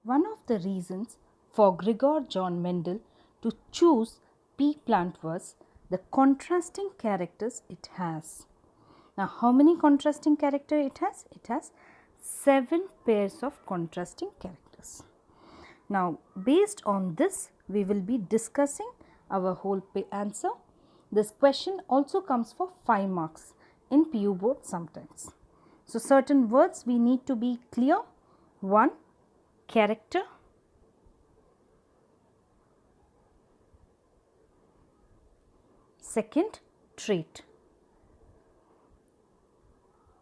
One of the reasons for Gregor John Mendel to choose pea plant was the contrasting characters it has. Now, how many contrasting characters it has? It has 7 pairs of contrasting characters. Now, based on this, we will be discussing our whole answer. This question also comes for 5 marks in PU board sometimes. So, certain words we need to be clear. 1. Character. Second, trait.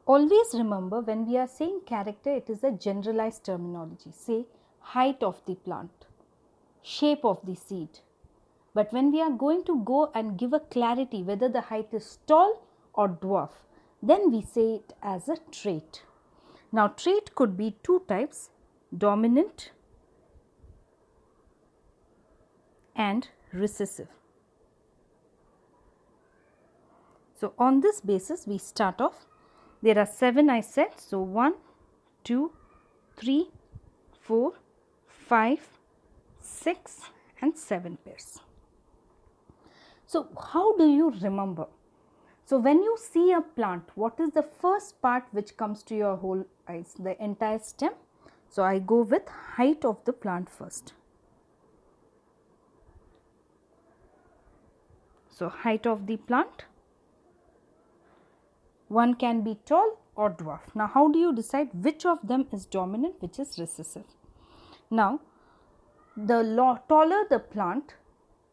Always remember, when we are saying character, it is a generalized terminology. Say height of the plant, shape of the seed. But when we are going to go and give a clarity whether the height is tall or dwarf, then we say it as a trait. Now, trait could be 2 types, dominant and recessive. So, on this basis we start off. There are 7 I said. So, 1, 2, 3, 4, 5, 6 and 7 pairs. So, how do you remember? So, when you see a plant, what is the first part which comes to your whole eyes? The entire stem. So, I go with height of the plant first. So, height of the plant. One can be tall or dwarf. Now, how do you decide which of them is dominant, which is recessive? Now, the taller the plant,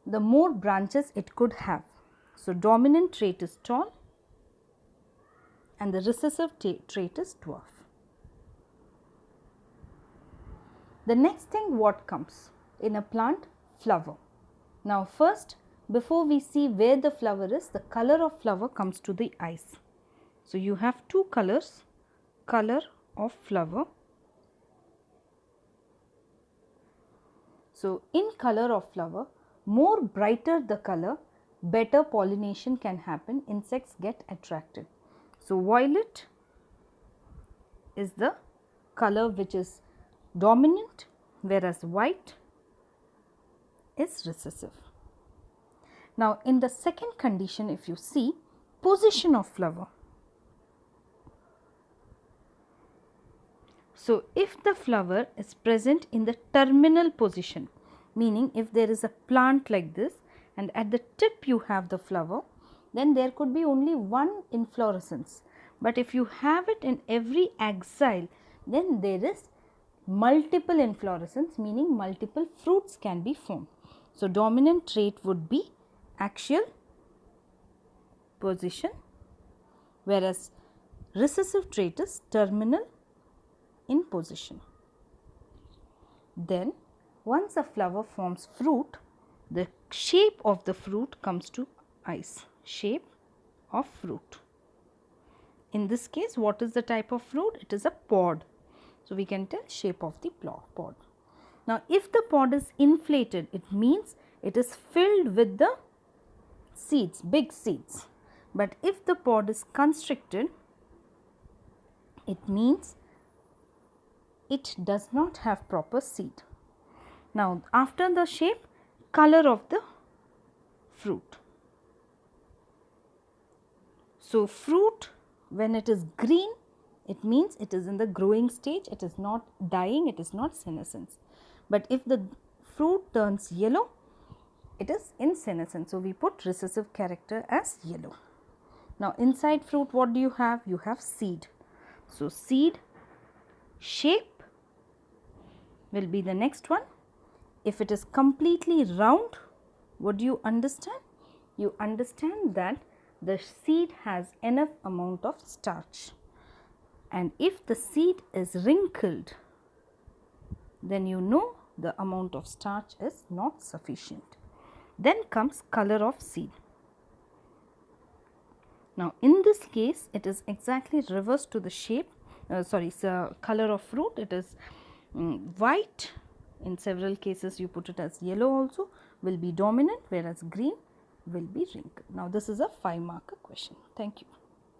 the more branches it could have. So, dominant trait is tall and the recessive trait is dwarf. The next thing what comes in a plant? Flower. Now, first, before we see where the flower is, the color of flower comes to the eyes. So, you have 2 colors, color of flower. So, in color of flower, more brighter the color, better pollination can happen, insects get attracted. So, violet is the color which is dominant, whereas white is recessive. Now, in the second condition, if you see position of flower. So, if the flower is present in the terminal position, meaning if there is a plant like this and at the tip you have the flower, then there could be only one inflorescence. But if you have it in every axile, then there is multiple inflorescence, meaning multiple fruits can be formed. So, dominant trait would be axial position, whereas recessive trait is terminal in position. Then, once a flower forms fruit, the shape of the fruit comes to eyes, shape of fruit. In this case, what is the type of fruit? It is a pod. So, we can tell shape of the pod. Now, if the pod is inflated, it means it is filled with the seeds, big seeds. But if the pod is constricted, it means it does not have proper seed. Now, after the shape, color of the fruit. So, fruit when it is green, it means it is in the growing stage, it is not dying, it is not senescence. But if the fruit turns yellow, it is in senescence. So, we put recessive character as yellow. Now, inside fruit what do you have? You have seed. So, seed, shape will be the next one. If it is completely round, what do you understand? You understand that the seed has enough amount of starch. And if the seed is wrinkled, then you know the amount of starch is not sufficient. Then comes color of seed. Now, in this case, it is exactly reverse to the shape, color of fruit. It is white. In several cases, you put it as yellow also, will be dominant, whereas green will be wrinkled. Now, this is a 5-marker question. Thank you.